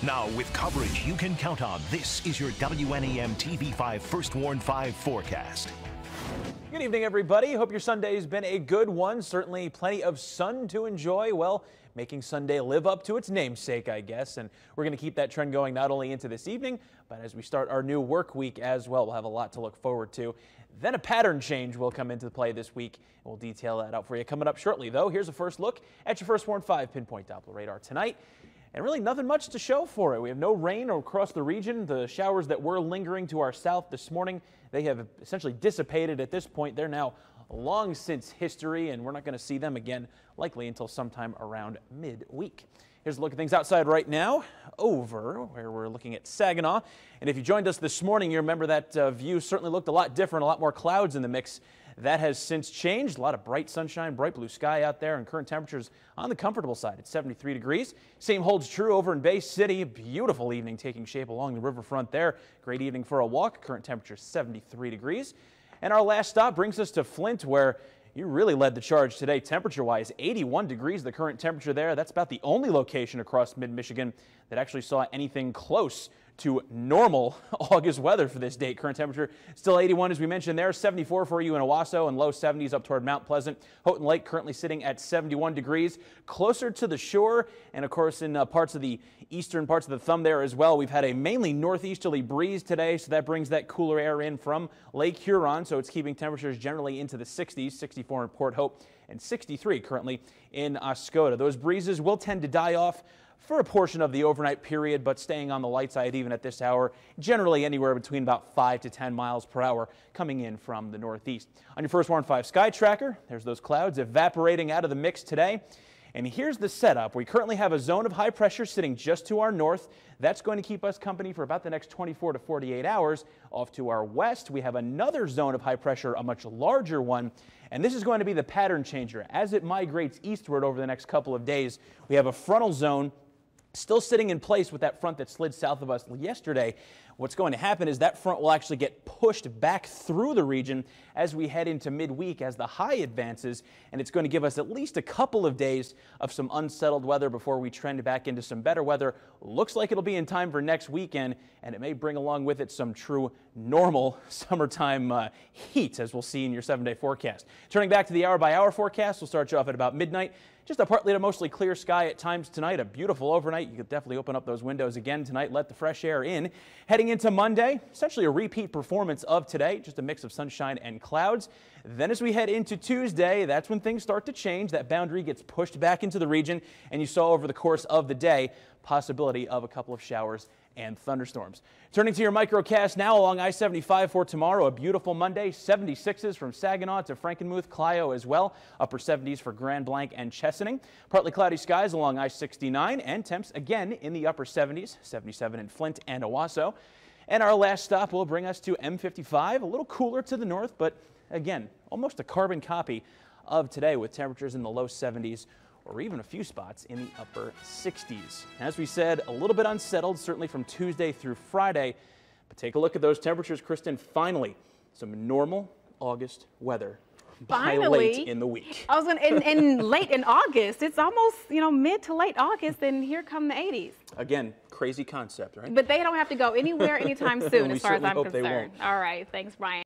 Now, with coverage you can count on, this is your WNEM-TV5 First Warn 5 forecast. Good evening, everybody. Hope your Sunday's been a good one. Certainly plenty of sun to enjoy. Well, making Sunday live up to its namesake, I guess. And we're going to keep that trend going not only into this evening, but as we start our new work week as well. We'll have a lot to look forward to. Then a pattern change will come into play this week. And we'll detail that out for you coming up shortly, though. Here's a first look at your First Warn 5 pinpoint Doppler radar tonight. And really nothing much to show for it. We have no rain across the region. The showers that were lingering to our south this morning, they have essentially dissipated at this point. They're now long since history, and we're not going to see them again likely until sometime around midweek. Here's a look at things outside right now over where we're looking at Saginaw. And if you joined us this morning, you remember that view certainly looked a lot different, a lot more clouds in the mix. That has since changed. A lot of bright sunshine, bright blue sky out there, and current temperatures on the comfortable side at 73 degrees. Same holds true over in Bay City. Beautiful evening taking shape along the riverfront there. Great evening for a walk. Current temperature 73 degrees. And our last stop brings us to Flint, where you really led the charge today temperature-wise. 81 degrees the current temperature there. That's about the only location across mid-Michigan that actually saw anything close to normal August weather for this date. Current temperature still 81 as we mentioned there, 74 for you in Owasso, and low 70s up toward Mount Pleasant. Houghton Lake currently sitting at 71 degrees, closer to the shore, and of course in parts of the eastern parts of the thumb there as well. We've had a mainly northeasterly breeze today, so that brings that cooler air in from Lake Huron, so it's keeping temperatures generally into the 60s, 64 in Port Hope and 63 currently in Oscoda. Those breezes will tend to die off for a portion of the overnight period, but staying on the light side even at this hour, generally anywhere between about 5 to 10 miles per hour coming in from the northeast. On your First Warn 5 sky tracker, there's those clouds evaporating out of the mix today. And here's the setup. We currently have a zone of high pressure sitting just to our north. That's going to keep us company for about the next 24 to 48 hours. Off to our west, we have another zone of high pressure, a much larger one. And this is going to be the pattern changer. As it migrates eastward over the next couple of days, we have a frontal zone still sitting in place with that front that slid south of us yesterday. What's going to happen is that front will actually get pushed back through the region as we head into midweek as the high advances, and it's going to give us at least a couple of days of some unsettled weather before we trend back into some better weather. Looks like it'll be in time for next weekend, and it may bring along with it some true normal summertime heat, as we'll see in your 7-day forecast. Turning back to the hour-by-hour forecast, we'll start you off at about midnight. Just a partly to mostly clear sky at times tonight. A beautiful overnight. You could definitely open up those windows again tonight. Let the fresh air in. Heading into Monday, essentially a repeat performance of today. Just a mix of sunshine and clouds. Then as we head into Tuesday, that's when things start to change. That boundary gets pushed back into the region. And you saw over the course of the day, possibility of a couple of showers and thunderstorms. Turning to your microcast now along I-75 for tomorrow. A beautiful Monday. 76s from Saginaw to Frankenmuth, Clio as well. Upper 70s for Grand Blanc and Chesaning. Partly cloudy skies along I-69 and temps again in the upper 70s. 77 in Flint and Owasso. And our last stop will bring us to M55. A little cooler to the north, but again, almost a carbon copy of today with temperatures in the low 70s. Or even a few spots in the upper 60s. As we said, a little bit unsettled, certainly from Tuesday through Friday. But take a look at those temperatures, Kristen. Finally, some normal August weather by late in the week. I was going and late in August. It's almost, mid to late August, and here come the 80s. Again, crazy concept, right? But they don't have to go anywhere anytime soon, as far as I'm concerned. All right, thanks, Bryan.